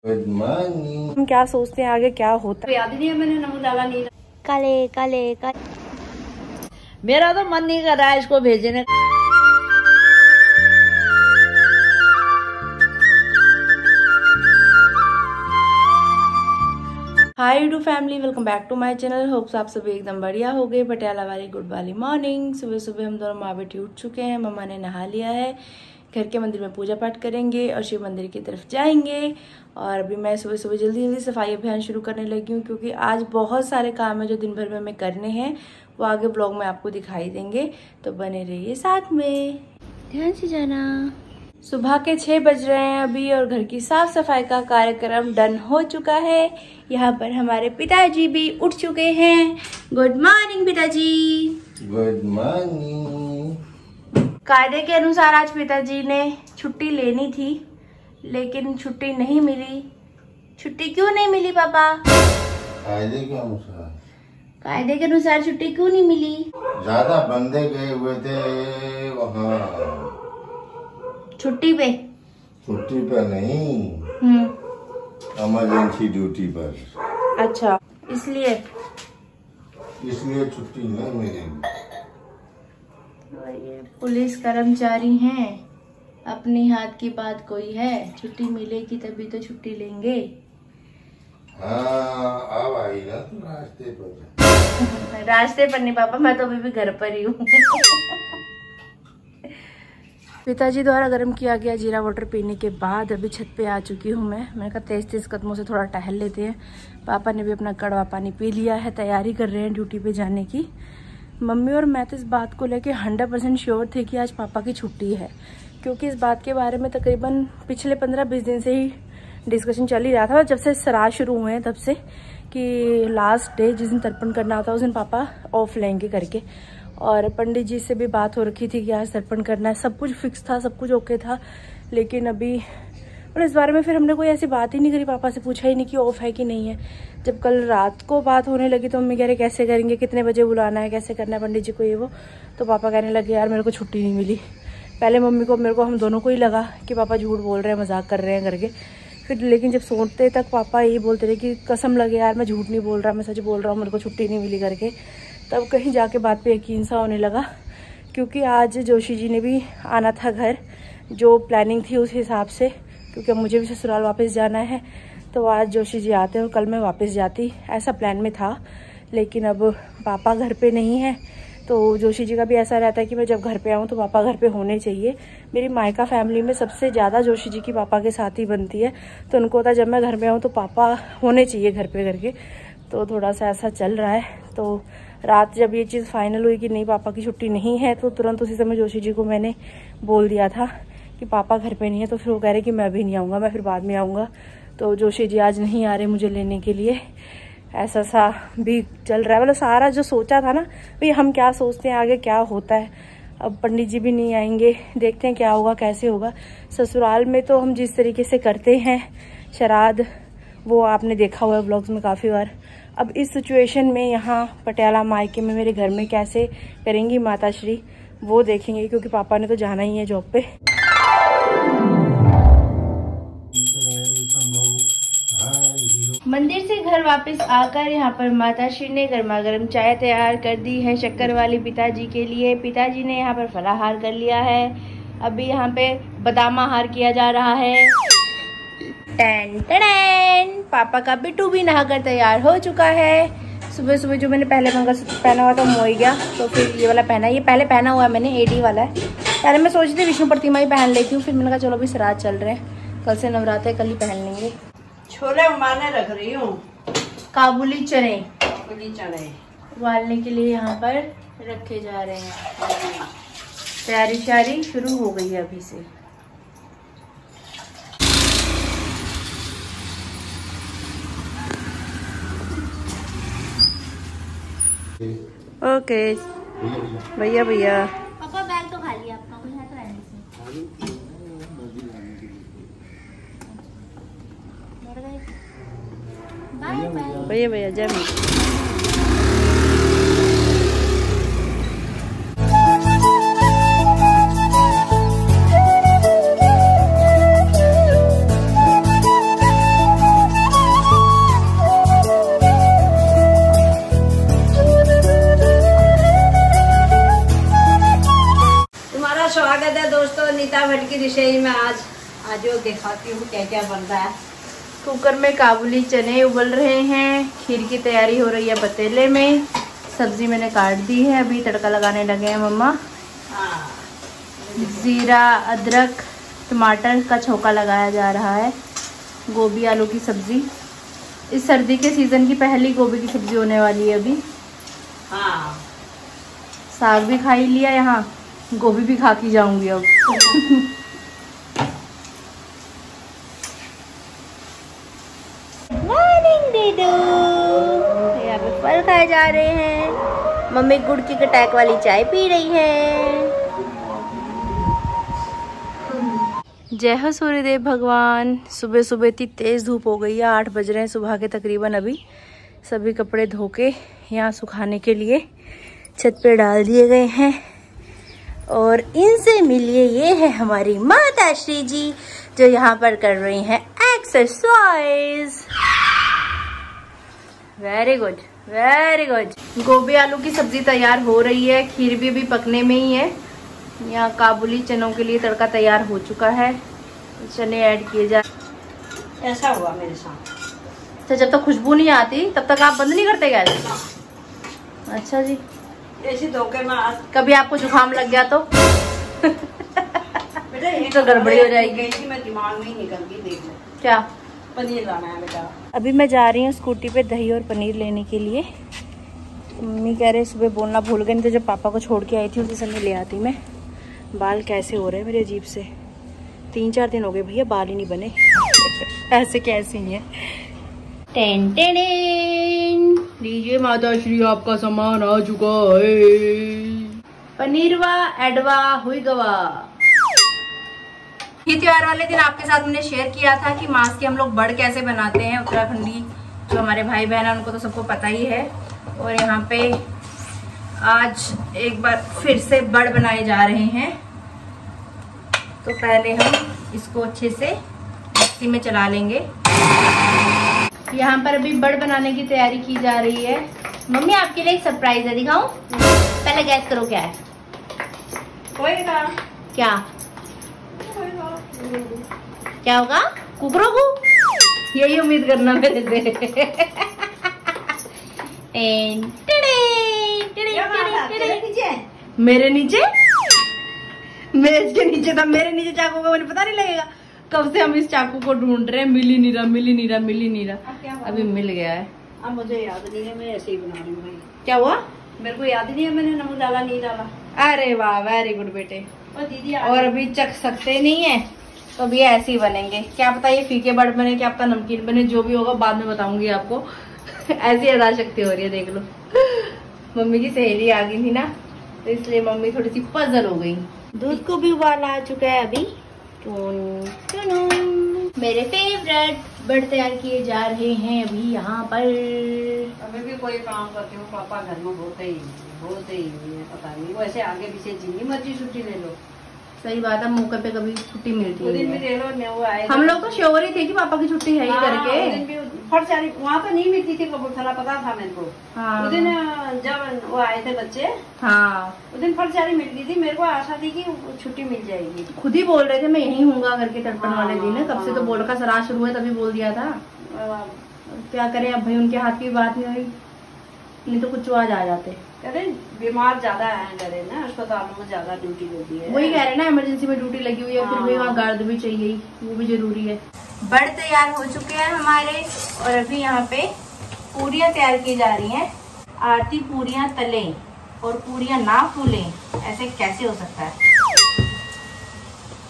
Good morning. हम क्या सोचते हैं आगे क्या होता है, याद ही नहीं है, मैंने नमक डाला नहीं। कले मेरा तो मन नहीं कर रहा है इसको भेजने। Hi to family, welcome back to my channel. Hopes आप सभी एकदम बढ़िया हो गए। पटियाला वाली गुड वाली मॉर्निंग। सुबह सुबह हम दोनों माँ बेटी उठ चुके हैं। मम्मा ने नहा लिया है, घर के मंदिर में पूजा पाठ करेंगे और शिव मंदिर की तरफ जाएंगे। और अभी मैं सुबह सुबह जल्दी जल्दी सफाई अभियान शुरू करने लगी हूँ, क्योंकि आज बहुत सारे काम है जो दिन भर में हमें करने हैं। वो आगे ब्लॉग में आपको दिखाई देंगे, तो बने रहिए साथ में। ध्यान से जाना। सुबह के 6 बज रहे हैं अभी, और घर की साफ सफाई का कार्यक्रम डन हो चुका है। यहाँ पर हमारे पिताजी भी उठ चुके हैं। गुड मॉर्निंग पिताजी। Good morning. कायदे के अनुसार आज पिताजी ने छुट्टी लेनी थी, लेकिन छुट्टी नहीं मिली। छुट्टी क्यों नहीं मिली पापा? कायदे के अनुसार? कायदे के अनुसार छुट्टी क्यों नहीं मिली? ज्यादा बंदे गए हुए थे वहाँ छुट्टी पे। छुट्टी पर नहीं, इमरजेंसी ड्यूटी पर। अच्छा, इसलिए छुट्टी नहीं मिलेगी। ये पुलिस कर्मचारी हैं, अपनी हाथ की बात कोई है। छुट्टी मिलेगी तभी तो छुट्टी लेंगे। हाँ, अब आई ना तुम रास्ते पर। रास्ते पर नहीं पापा, मैं तो अभी भी घर पर ही हूँ। पिताजी द्वारा गर्म किया गया जीरा वाटर पीने के बाद अभी छत पे आ चुकी हूँ मैंने कहा तेज तेज कदमों से थोड़ा टहल लेते हैं। पापा ने भी अपना कड़वा पानी पी लिया है, तैयारी कर रहे हैं ड्यूटी पे जाने की। मम्मी और मैं तो इस बात को लेके 100% श्योर थे कि आज पापा की छुट्टी है, क्योंकि इस बात के बारे में तकरीबन पिछले 15-20 दिन से ही डिस्कशन चल ही रहा था। जब से श्राद्ध शुरू हुए हैं तब से, कि लास्ट डे जिस दिन तर्पण करना होता है उस दिन पापा ऑफ लेंगे करके। और पंडित जी से भी बात हो रखी थी कि आज तर्पण करना है। सब कुछ फिक्स था, सब कुछ ओके था, लेकिन अभी और इस बारे में फिर हमने कोई ऐसी बात ही नहीं करी। पापा से पूछा ही नहीं कि ऑफ है कि नहीं है। जब कल रात को बात होने लगी तो मम्मी कह रहे कैसे करेंगे, कितने बजे बुलाना है, कैसे करना है पंडित जी को, ये वो। तो पापा कहने लगे यार मेरे को छुट्टी नहीं मिली। पहले मम्मी को मेरे को हम दोनों को ही लगा कि पापा झूठ बोल रहे हैं, मजाक कर रहे हैं करके। फिर लेकिन जब सोते तक पापा यही बोलते रहे कि कसम लगे यार मैं झूठ नहीं बोल रहा, मैं सच बोल रहा हूँ, मेरे को छुट्टी नहीं मिली करके। तब कहीं जाके बात पे यकीन सा होने लगा, क्योंकि आज जोशी जी ने भी आना था घर। जो प्लानिंग थी उस हिसाब से, क्योंकि मुझे भी ससुराल वापस जाना है, तो आज जोशी जी आते हैं और कल मैं वापस जाती, ऐसा प्लान में था। लेकिन अब पापा घर पे नहीं है, तो जोशी जी का भी ऐसा रहता है कि मैं जब घर पे आऊँ तो पापा घर पे होने चाहिए। मेरी मायका फैमिली में सबसे ज़्यादा जोशी जी की पापा के साथ ही बनती है, तो उनको होता है जब मैं घर में आऊँ तो पापा होने चाहिए घर पे करके। तो थोड़ा सा ऐसा चल रहा है। तो रात जब ये चीज़ फाइनल हुई कि नहीं पापा की छुट्टी नहीं है, तो तुरंत उसी समय जोशी जी को मैंने बोल दिया था कि पापा घर पे नहीं है। तो फिर वो कह रहे कि मैं भी नहीं आऊँगा, मैं फिर बाद में आऊँगा। तो जोशी जी आज नहीं आ रहे मुझे लेने के लिए। ऐसा सा भी चल रहा है, मतलब सारा जो सोचा था ना भाई, हम क्या सोचते हैं आगे क्या होता है। अब पंडित जी भी नहीं आएंगे, देखते हैं क्या होगा कैसे होगा। ससुराल में तो हम जिस तरीके से करते हैं श्राद्ध, वो आपने देखा हुआ है व्लॉग्स में काफ़ी बार। अब इस सिचुएशन में यहाँ पटियाला मायके में मेरे घर में कैसे करेंगी माताश्री, वो देखेंगे, क्योंकि पापा ने तो जाना ही है जॉब पे। मंदिर से घर वापस आकर यहाँ पर माताश्री ने गर्मा गर्म चाय तैयार कर दी है शक्कर वाली पिताजी के लिए। पिताजी ने यहाँ पर फलाहार कर लिया है। अभी यहाँ पे बादामाहार किया जा रहा है। टैन टैन, पापा का बिट्टू भी नहाकर तैयार हो चुका है। सुबह सुबह जो मैंने पहले मंगलसूत्र पहना हुआ था वो ही गया, तो फिर ये वाला पहना। ये पहले पहना हुआ है मैंने, एडी वाला है। पहले मैं सोची थी विष्णु प्रतिमा ही पहन लेती हूँ, फिर मैंने कहा चलो अभी श्राद्ध चल रहे हैं, कल से नवरात्र है, कल ही पहन लेंगे। छोले उबालने रख रही हूँ, काबुली चने उबालने के लिए यहाँ पर रखे जा रहे हैं। तैयारी शारी शुरू हो गई है अभी से। ओके भैया भैया। पापा बैग तो खाली है आपका, कोई है तो रहने से। बाय बाय भैया भैया, जय माता। की रसोई में आज दिखाती हूँ क्या क्या बन रहा है। कुकर में काबुली चने उबल रहे हैं, खीर की तैयारी हो रही है पतीले में, सब्जी मैंने काट दी है, अभी तड़का लगाने लगे हैं मम्मा। जीरा अदरक टमाटर का छोंका लगाया जा रहा है। गोभी आलू की सब्जी, इस सर्दी के सीजन की पहली गोभी की सब्जी होने वाली है अभी। हाँ, साग भी खा ही लिया, यहाँ गोभी भी खा के जाऊंगी अब। मॉर्निंग दीदू, यहाँ पे फल खाए जा रहे हैं। मम्मी गुड़ की कटाक वाली चाय पी रही है। जय हो सूर्यदेव भगवान। सुबह सुबह इतनी तेज़ धूप हो गई है, 8 बज रहे हैं सुबह के तकरीबन। अभी सभी कपड़े धो के यहाँ सुखाने के लिए छत पे डाल दिए गए हैं। और इनसे मिलिए, ये है हमारी माता श्री जी जो यहाँ पर कर रही हैं exercise. Very good very good. गोभी आलू की सब्जी तैयार हो रही है, खीर भी अभी पकने में ही है। यहाँ काबुली चनों के लिए तड़का तैयार हो चुका है, चने ऐड किए जा। ऐसा हुआ मेरे साथ। अच्छा, जब तक खुशबू नहीं आती तब तक आप बंद नहीं करते गैस? अच्छा जी। ऐसे धोखे में कभी आपको जुकाम लग गया तो बेटा ये तो गड़बड़ी हो जाएगी। इसी में दिमाग में ही निकल गई। देख लो, क्या पनीर लाना है बेटा। अभी मैं जा रही हूँ स्कूटी पे दही और पनीर लेने के लिए। मम्मी कह रहे सुबह बोलना भूल गए, नहीं तो जब पापा को छोड़ के आई थी उसी समय ले आती मैं। बाल कैसे हो रहे हैं मेरे अजीब से, 3-4 दिन हो गए भैया बाल ही नहीं बने। ऐसे कैसे ही है। टेन टेन लीजिए माता श्री, आपका सामान आ चुका है। पनीरवा एडवा हुई गवा। ये त्योहार वाले दिन आपके साथ मैंने शेयर किया था कि मांस के हम लोग बड़ कैसे बनाते हैं। उत्तराखंडी जो हमारे भाई बहन है उनको तो सबको पता ही है। और यहाँ पे आज एक बार फिर से बड़ बनाए जा रहे हैं। तो पहले हम इसको अच्छे से मिक्सी में चला लेंगे। यहाँ पर अभी बड़ बनाने की तैयारी की जा रही है। मम्मी आपके लिए एक सरप्राइज है, दिखाऊं? पहले गैस करो क्या है। क्या क्या होगा? कुकरों को यही उम्मीद करना मेरे से। मेरे नीचे, मेज के नीचे था, मेरे नीचे चाकू का मुझे पता नहीं लगेगा। कब से हम इस चाकू को ढूंढ रहे हैं, मिल ही नहीं रहा, मिल ही नहीं रहा, मिल ही नहीं रहा। अभी मिल गया है। अब मुझे याद नहीं है, मैं ऐसे ही बना रही हूँ। क्या हुआ? मेरे को याद ही नहीं है मैंने नमक डाला नहीं डाला। अरे वाह, वेरी गुड बेटे। और दीदी और अभी चख सकते नहीं है तो अभी ऐसे ही बनेंगे। क्या पता ये फीके बड़ बने, क्या पता नमकीन बने, जो भी होगा बाद में बताऊंगी आपको। ऐसी अदा शक्ति हो रही है, देख लो। मम्मी की सहेली आ गई थी ना, तो इसलिए मम्मी थोड़ी सी पजल हो गई। दूध को भी उबाल आ चुका है अभी। मेरे फेवरेट बड़ तैयार किए जा रहे हैं अभी यहाँ पर। अभी भी कोई काम करती हूँ, पापा घर में होते ही है, पता नहीं वैसे आगे पीछे जितनी मर्जी छुट्टी ले लो। सही बात है, मौके पे कभी छुट्टी मिलती है। दिन भी ले लो, वो आए हम लोग तो श्योर ही थे कि पापा की छुट्टी है ही करके। फटचारी वहाँ तो नहीं मिलती थी, कबूतरा पता था मेरे को। हाँ। उस दिन जब वो आए थे बच्चे, हाँ, उस दिन फटचारी मिलती थी। मेरे को आशा थी कि छुट्टी मिल जाएगी। खुद ही बोल रहे थे मैं यहीं हूँगा करके तड़पण वाले दिन। कब से तो बोल रखा, सराज शुरू है तभी बोल दिया था। क्या करें अब भाई, उनके हाथ की बात नहीं हुई, नहीं तो कुछ आज आ जाते। कहते बीमार ज्यादा है डरे ना, अस्पतालों में ज्यादा ड्यूटी लगी है। वही कह रहे ना, इमरजेंसी में ड्यूटी लगी हुई है। फिर भी वहाँ गार्ड भी चाहिए, वो भी जरूरी है। बड़ तैयार हो चुके हैं हमारे, और अभी यहाँ पे पूरियां तैयार की जा रही हैं। आरती पूरियां तलें और पूरियां ना फूलें, ऐसे कैसे हो सकता है?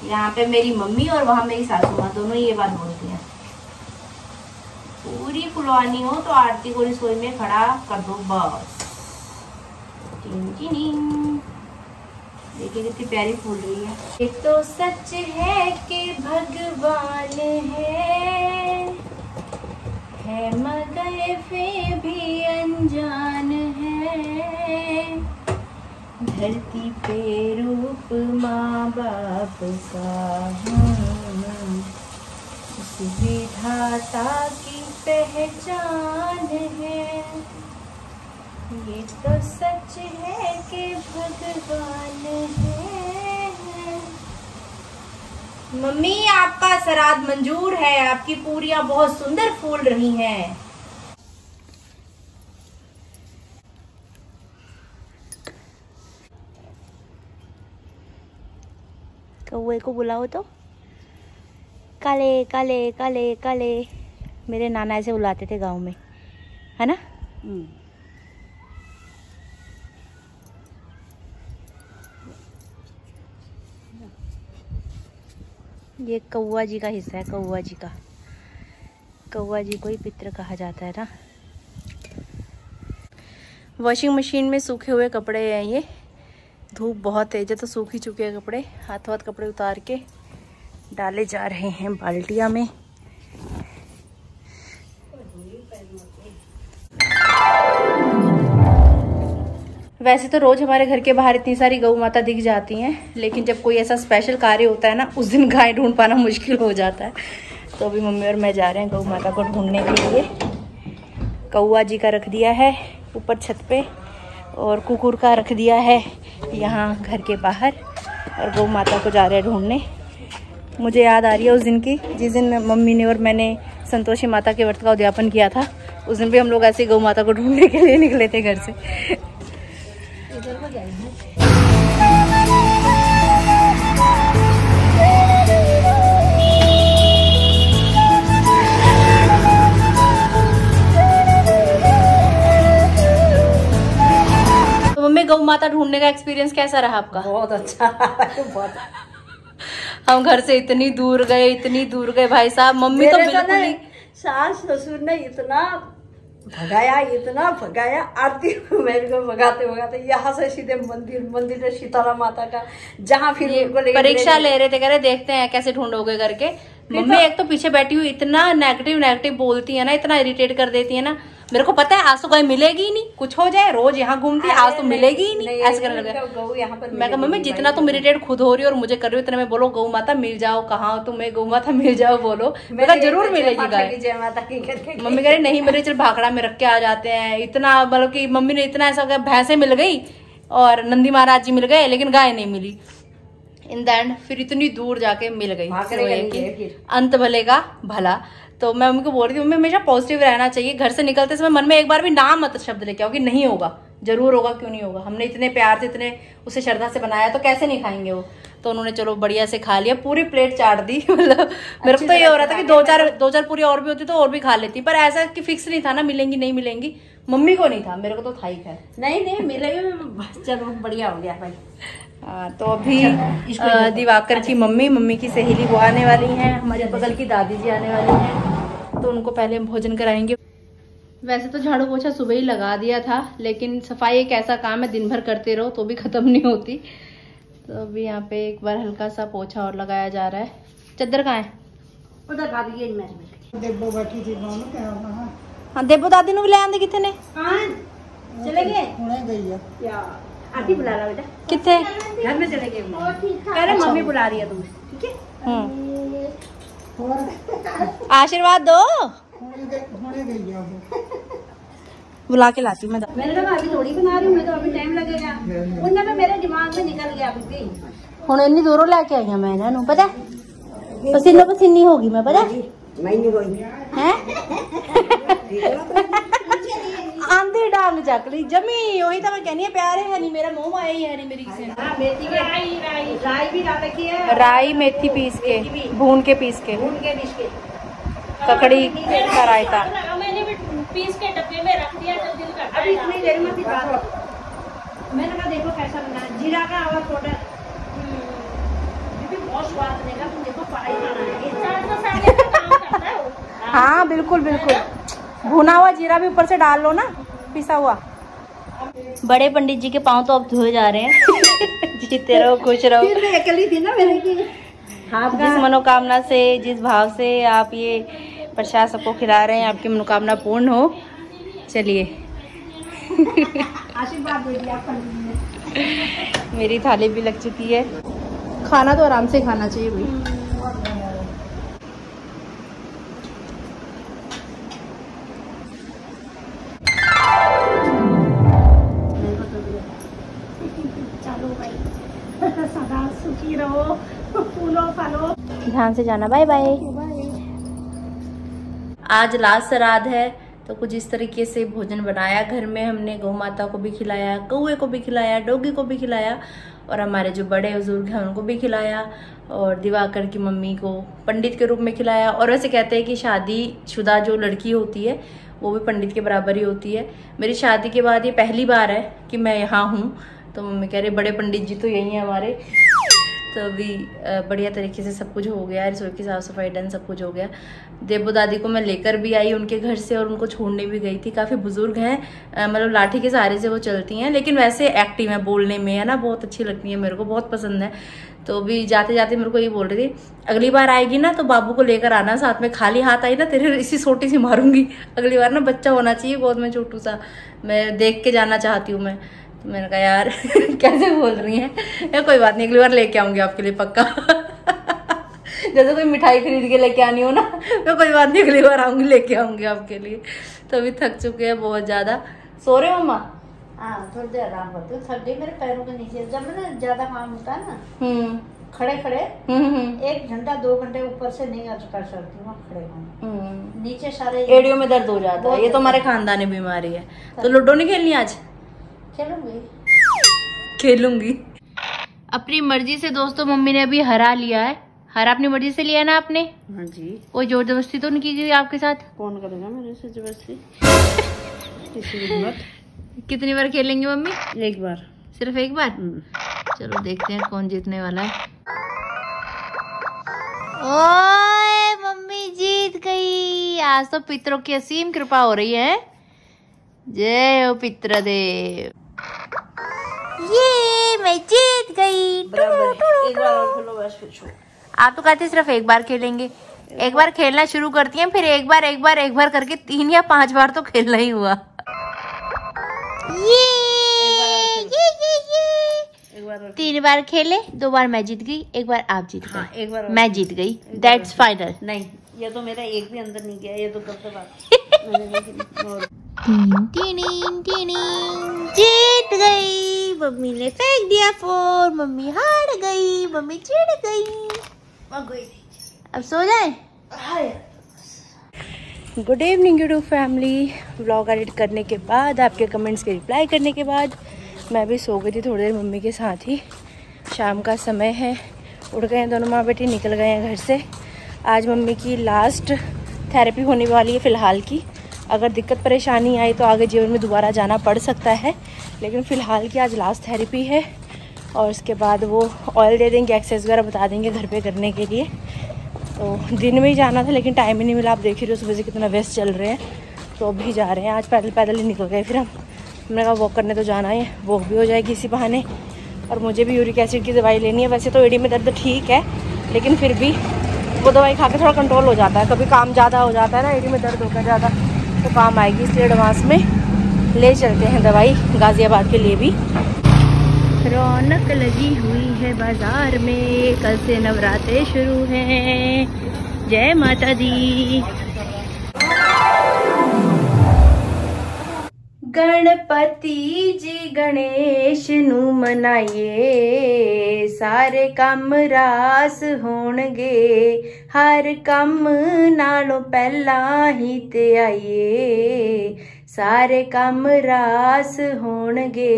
यहाँ पे मेरी मम्मी और वहाँ मेरी सासू माँ दोनों ये बात बोलती हैं। पूरी फुलवानी हो तो आरती को रसोई में खड़ा कर दो बस। देखिए कितनी प्यारी फूल रही है। ये तो सच है कि भगवान है मगर फिर भी अनजान है। धरती पे रूप माँ बाप का विधाता की पहचान है। ये तो सच है कि भगवान है मम्मी आपका श्राद्ध मंजूर है, आपकी पूरियां बहुत सुंदर फूल रही हैं। कौवे को बुलाओ तो। काले काले काले काले, मेरे नाना ऐसे बुलाते थे गांव में, है ना। ये कौवा जी का हिस्सा है, कौवा जी का। कौवा जी को ही पितृ कहा जाता है ना। वॉशिंग मशीन में सूखे हुए कपड़े हैं ये। धूप बहुत तेज है तो सूख ही चुके हैं कपड़े। हाथों हाथ कपड़े उतार के डाले जा रहे हैं बाल्टिया में। वैसे तो रोज हमारे घर के बाहर इतनी सारी गौ माता दिख जाती हैं, लेकिन जब कोई ऐसा स्पेशल कार्य होता है ना, उस दिन गाय ढूंढ पाना मुश्किल हो जाता है। तो अभी मम्मी और मैं जा रहे हैं गौ माता को ढूंढने के लिए। कौवा जी का रख दिया है ऊपर छत पे, और कुकुर का रख दिया है यहाँ घर के बाहर, और गौ माता को जा रहे हैं ढूंढने। मुझे याद आ रही है उस दिन की, जिस दिन मम्मी ने और मैंने संतोषी माता के व्रत का उद्यापन किया था। उस दिन भी हम लोग ऐसे गौ माता को ढूंढने के लिए निकले थे घर से। तो मम्मी, गौ माता ढूंढने का एक्सपीरियंस कैसा रहा आपका? बहुत अच्छा। बहुत। हम घर से इतनी दूर गए भाई साहब। मम्मी तो बिल्कुल ही, सास ससुर ने इतना भगाया, आरती मेरे को भगाते यहाँ से सीधे मंदिर है शीतला माता का, जहाँ फिर परीक्षा ले रहे थे, कह रहे देखते हैं कैसे ढूंढोगे करके। मम्मी एक तो पीछे बैठी हुई इतना नेगेटिव बोलती है ना, इतना इरिटेट कर देती है ना। मेरे को पता है आज तो गाय मिलेगी ही नहीं, कुछ हो जाए, रोज यहाँ घूमती है, आज तो मिलेगी ही नहीं, ऐसे करने लगे। मैं कहा मम्मी जितना तुम इरिटेट खुद हो रही हो और मुझे कर रही हो, इतना मैं बोलो गौ माता मिल जाओ, कहाँ हो तुम्हें, गौ माता मिल जाओ बोलो। मेरा जरूर मिलेगी गाय। मम्मी कह रही नहीं मेरे, चल भाखड़ा में रख के आ जाते हैं। इतना मतलब कि मम्मी ने इतना ऐसा, भैंसे मिल गई और नंदी महाराज जी मिल गए, लेकिन गाय नहीं मिली। इन द एंड फिर इतनी दूर जाके मिल गई। अंत भले का भला। तो मैं मम्मी को बोल रही थी, मम्मी हमेशा पॉजिटिव रहना चाहिए। घर से निकलते समय मन में एक बार भी ना मत शब्द लेके आओ कि नहीं होगा, जरूर होगा, क्यों नहीं होगा। हमने इतने प्यार से, इतने उसे श्रद्धा से बनाया, तो कैसे नहीं खाएंगे वो। तो उन्होंने चलो बढ़िया से खा लिया, पूरी प्लेट चाट दी। मतलब मेरे को तो ये हो रहा था कि दो चार पूरी और भी होती तो और भी खा लेती, पर ऐसा कि फिक्स नहीं था ना मिलेंगी नहीं मिलेंगी। मम्मी को नहीं था, मेरे को तो था ही। खैर नहीं मिलेगी, चलो बढ़िया हो गया भाई। तो अभी दिवाकर की मम्मी की सहेली वो आने वाली हैं, हमारे बगल की दादी जी आने वाली हैं, तो उनको पहले हम भोजन कराएंगे। वैसे तो झाड़ू पोछा सुबह ही लगा दिया था, लेकिन सफाई एक ऐसा काम है दिन भर करते रहो तो भी खत्म नहीं होती। तो अभी यहाँ पे एक बार हल्का सा पोछा और लगाया जा रहा है। चद्दर कहाँ है? उधर भाभी जी देबो बैठी थी गांव में, क्या हाँ देबो दादी ने भी ले आंदे किथे ने? चले गए, गई है क्या? आती बुला ला बेटा। किथे? घर में चले गए। कह रहे मम्मी बुला रही है तुम्हें, ठीक है? आशीर्वाद दो। बुला के लाती मैं। मैंने कहा अभी थोड़ी बना रही हूँ, मैं तो अभी टाइम लगेगा। उनने तो मेरे दिमाग में निकल गया अभी। हुण इन्नी दूरों लेके आई मैं इन्हों, पता पसीनो पसीनी होगी मैं, पता मैं नहीं गई है। आंधी डांग चक ली जमी, वही तो मैं कहनी है प्यार है नहीं मेरा, मोह माया ही है नहीं मेरी किसी ने। मेथी के राई भी डाल रखी है, राई मेथी पीस के, भून के पीस के ककड़ी का रायता मैंने भी पीस के डब्बे में रख दिया, जब दिल करता अभी इतनी देर में मैंने कहा देखो कैसा बना, जीरा का आवाज पाउडर बहुत स्वाद देगा। तुम देखो पढ़ाई करना है। हाँ बिल्कुल बिल्कुल, भुना हुआ जीरा भी ऊपर से डाल लो ना, पिसा हुआ। बड़े पंडित जी के पांव तो अब धोए जा रहे हैं। जीते रहो खुश रहो। अकेली थी ना मेरे की, जिस मनोकामना से, जिस भाव से आप ये प्रसाद सबको खिला रहे हैं, आपकी मनोकामना पूर्ण हो। चलिए आशीर्वाद दे दिया पंडित ने। मेरी थाली भी लग चुकी है। खाना तो आराम से खाना चाहिए भाई। चलो भाई सदा सुखी रहो, फूलो फलो। ध्यान से जाना, बाय बाय। आज लास्ट श्राद्ध है तो कुछ इस तरीके से भोजन बनाया घर में हमने। गौ माता को भी खिलाया, कौए को भी खिलाया, डॉगी को भी खिलाया और हमारे जो बड़े बुजुर्ग हैं उनको भी खिलाया और दिवाकर की मम्मी को पंडित के रूप में खिलाया। और वैसे कहते हैं कि शादीशुदा जो लड़की होती है वो भी पंडित के बराबर ही होती है। मेरी शादी के बाद ये पहली बार है कि मैं यहाँ हूँ, तो मम्मी कह रही बड़े पंडित जी तो यही हैं हमारे। तो अभी बढ़िया तरीके से सब कुछ हो गया, रसोई की साफ सफाई डन, सब कुछ हो गया। देवो दादी को मैं लेकर भी आई उनके घर से और उनको छोड़ने भी गई थी। काफ़ी बुजुर्ग हैं, मतलब लाठी के सहारे से वो चलती हैं, लेकिन वैसे एक्टिव हैं बोलने में, है ना, बहुत अच्छी लगती है, मेरे को बहुत पसंद है। तो अभी जाते जाते मेरे को ये बोल रही थी अगली बार आएगी ना तो बाबू को लेकर आना साथ में, खाली हाथ आई ना तेरे इसी सोटी से मारूंगी। अगली बार ना बच्चा होना चाहिए गोद में छोटू सा, मैं देख के जाना चाहती हूँ मैं। तो मैंने कहा यार कैसे बोल रही हैं, या कोई बात नहीं अगली बार लेके आऊंगी आपके लिए पक्का। जैसे कोई मिठाई खरीद के लेके आनी हो ना, मैं कोई बात नहीं अगली बार आऊंगी, लेके आऊंगी आपके लिए। तो अभी थक चुके हैं बहुत ज्यादा। सो रहे हो मम्मा? हाँ, थोड़ी देर आराम करती हूँ, थक गई मेरे पैरों के नीचे। जब ना ज्यादा काम होता है ना खड़े खड़े 1 घंटा 2 घंटे ऊपर से नहीं कर सकती हूँ खड़े होना, नीचे सारे एड़ियों में दर्द हो जाता है। ये तो हमारे खानदानी बीमारी है। तो लूडो नहीं खेलनी आज? खेलूंगी अपनी मर्जी से। दोस्तों मम्मी ने अभी हरा लिया है। हरा अपनी मर्जी से लिया है ना आपने? हाँ जी। कोई जोर जबरदस्ती तो नहीं की गई आपके साथ? कौन करेगा मेरे से जबरदस्ती? कितनी बार खेलेंगे मम्मी? 1 बार। सिर्फ 1 बार? चलो देखते हैं कौन जीतने वाला है। ओए मम्मी जीत गई। आज तो पितरों की असीम कृपा हो रही है। जय हो पितृदेव। ये मैं जीत गई। एक बार और खेलो बस, फिर छोड़। आप तो कहते सिर्फ 1 बार खेलेंगे। 1 बार खेलना शुरू करती हैं, फिर एक बार करके 3 या 5 बार तो खेलना ही हुआ। ये 3 बार खेले, 2 बार मैं जीत गई, 1 बार आप जीत गए। हाँ, 1 बार मैं जीत गई, दैट्स फाइनल। नहीं, ये तो मेरा एक भी अंदर नहीं गया, ये तो कब तक जीत गई। मम्मी ने फेंक दिया फोन, मम्मी हार गई, मम्मी चिढ़ गई। अब सो जाए। Good evening YouTube family. Vlog edit करने के बाद, आपके कमेंट्स के रिप्लाई करने के बाद मैं भी सो गई थी थोड़ी देर मम्मी के साथ ही। शाम का समय है, उठ गए हैं दोनों माँ बेटी, निकल गए हैं घर से। आज मम्मी की लास्ट थेरेपी होने वाली है फ़िलहाल की। अगर दिक्कत परेशानी आई तो आगे जीवन में दोबारा जाना पड़ सकता है, लेकिन फ़िलहाल की आज लास्ट थेरेपी है। और उसके बाद वो ऑयल दे देंगे, एक्सरसाइज वगैरह बता देंगे घर पे करने के लिए। तो दिन में ही जाना था लेकिन टाइम ही नहीं मिला। आप देख ही रहे हो सुबह से कितना व्यस्त चल रहे हैं। तो अभी जा रहे हैं, आज पैदल पैदल ही निकल गए। फिर हमने कहा वॉक करने तो जाना है, वॉक भी हो जाएगी इसी बहाने। और मुझे भी यूरिक एसिड की दवाई लेनी है। वैसे तो एडी में दर्द ठीक है, लेकिन फिर भी वो दवाई खा के थोड़ा कंट्रोल हो जाता है। कभी काम ज़्यादा हो जाता है ना, एडी में दर्द होकर ज़्यादा, तो काम आएगी, इसलिए एडवांस में ले चलते हैं दवाई गाज़ियाबाद के लिए भी। रौनक लगी हुई है बाजार में, कल से नवरात्रे शुरू हैं। जय माता दी। गणपति जी गणेश नू मनाइए, सारे काम रास होणगे, हर काम नालों पहला ही ते आइए, सारे काम रास होणगे।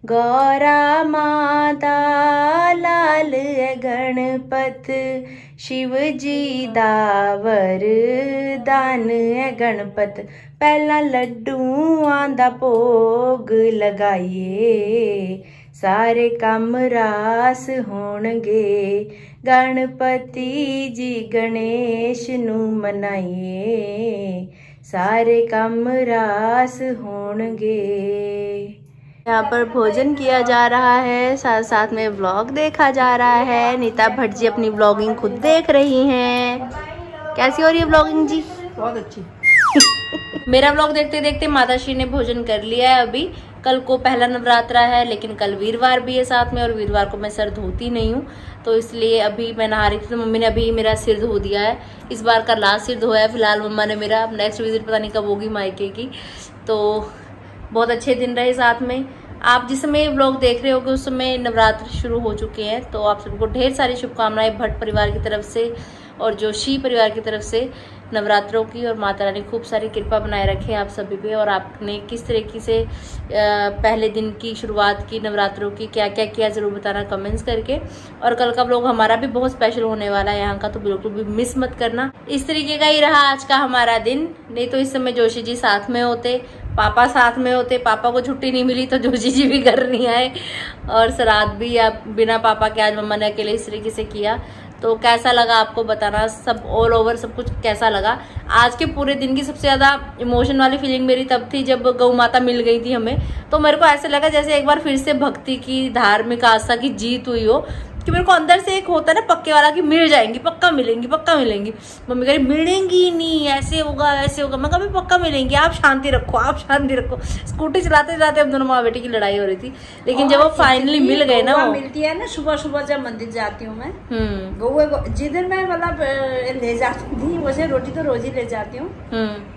गौरा माता लाल है गणपत, शिव जी दा वरदान है गणपत, पहला लड्डूआं दा भोग लगाइए, सारे काम रास होणगे, गणपति जी गणेश नू मनाइए, सारे काम रास होणगे। यहाँ पर भोजन किया जा रहा है, साथ साथ में व्लॉग देखा जा रहा है। नीता भट्ट जी अपनी व्लॉगिंग खुद देख रही हैं। कैसी हो रही है व्लॉगिंग जी? बहुत अच्छी। मेरा व्लॉग देखते देखते माताश्री ने भोजन कर लिया है। अभी कल को पहला नवरात्रा है, लेकिन कल वीरवार भी है साथ में, और वीरवार को मैं सर धोती नहीं हूँ, तो इसलिए अभी मैं नहा रही थी तो मम्मी ने अभी मेरा सिर धो दिया है। इस बार का लास्ट सिर धोया है फिलहाल मम्मा ने मेरा। नेक्स्ट विजिट पता नहीं कब होगी मायके की। तो बहुत अच्छे दिन रहे साथ में। आप जिस समय व्लॉग देख रहे होगे उस समय नवरात्र शुरू हो चुके हैं, तो आप सबको ढेर सारी शुभकामनाएं भट्ट परिवार की तरफ से और जोशी परिवार की तरफ से नवरात्रों की। और माता रानी खूब सारी कृपा बनाए रखे आप सभी पे। और आपने किस तरीके से पहले दिन की शुरुआत की नवरात्रों की, क्या क्या किया, जरूर बताना कमेंट्स करके। और कल का व्लॉग हमारा भी बहुत स्पेशल होने वाला है यहाँ का, तो बिल्कुल भी मिस मत करना। इस तरीके का ही रहा आज का हमारा दिन। नहीं तो इस समय जोशी जी साथ में होते, पापा साथ में होते। पापा को छुट्टी नहीं मिली तो जोशी जी भी घर नहीं आए, और श्राद्ध भी आप बिना पापा के आज मम्मा ने अकेले इस तरीके से किया। तो कैसा लगा आपको बताना, सब ऑल ओवर सब कुछ कैसा लगा। आज के पूरे दिन की सबसे ज्यादा इमोशन वाली फीलिंग मेरी तब थी जब गौ माता मिल गई थी हमें। तो मेरे को ऐसे लगा जैसे एक बार फिर से भक्ति की, धार्मिक आस्था की जीत हुई हो, कि मेरे को अंदर से एक होता है ना पक्के वाला कि मिल जाएंगी, पक्का मिलेंगी, पक्का मिलेंगी। मम्मी कह रही मिलेंगी नहीं, ऐसे होगा ऐसे होगा। मैं कभी पक्का मिलेंगी, आप शांति रखो, आप शांति रखो। स्कूटी चलाते चलाते हम दोनों माँ बेटी की लड़ाई हो रही थी, लेकिन जब वो फाइनली मिल गए ना, वो मिलती है ना सुबह सुबह जब मंदिर जाती हूँ मैं, गौए जिधर मैं मतलब ले जाती थी, वैसे रोटी तो रोज ही ले जाती हूँ।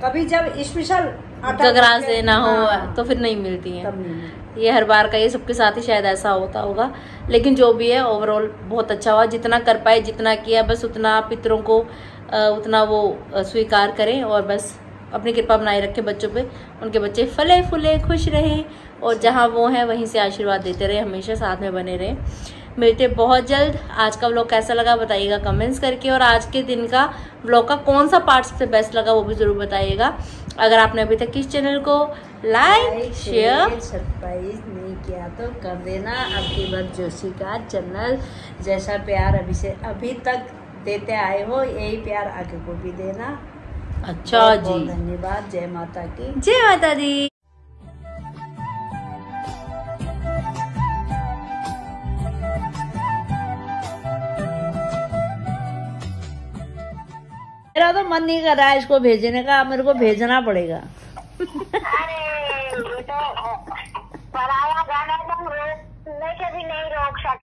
कभी जब स्पेशल गगरास देना हो तो फिर नहीं मिलती है। ये हर बार का, ये सबके साथ ही शायद ऐसा होता होगा। लेकिन जो भी है ओवरऑल बहुत अच्छा हुआ। जितना कर पाए, जितना किया, बस उतना पितरों को उतना वो स्वीकार करें, और बस अपनी कृपा बनाए रखें बच्चों पे। उनके बच्चे फले फूले खुश रहें, और जहाँ वो है वहीं से आशीर्वाद देते रहे, हमेशा साथ में बने रहें। मिलते बहुत जल्द। आज का व्लॉग कैसा लगा बताइएगा कमेंट्स करके, और आज के दिन का व्लॉग का कौन सा पार्ट सबसे बेस्ट लगा वो भी जरूर बताइएगा। अगर आपने अभी तक इस चैनल को लाइक शेयर सब्सक्राइब नहीं किया तो कर देना। अब की बार जोशी का चैनल जैसा प्यार अभी तक देते आए हो, यही प्यार आगे को भी देना। अच्छा बहुत जी, बहुत धन्यवाद। जय माता की, जय माता दी। मेरा तो मन नहीं कर रहा है इसको भेजने का, मेरे को भेजना पड़ेगा। अरे ये तो पराया गाना तो रोकने के भी नहीं रोक सकते।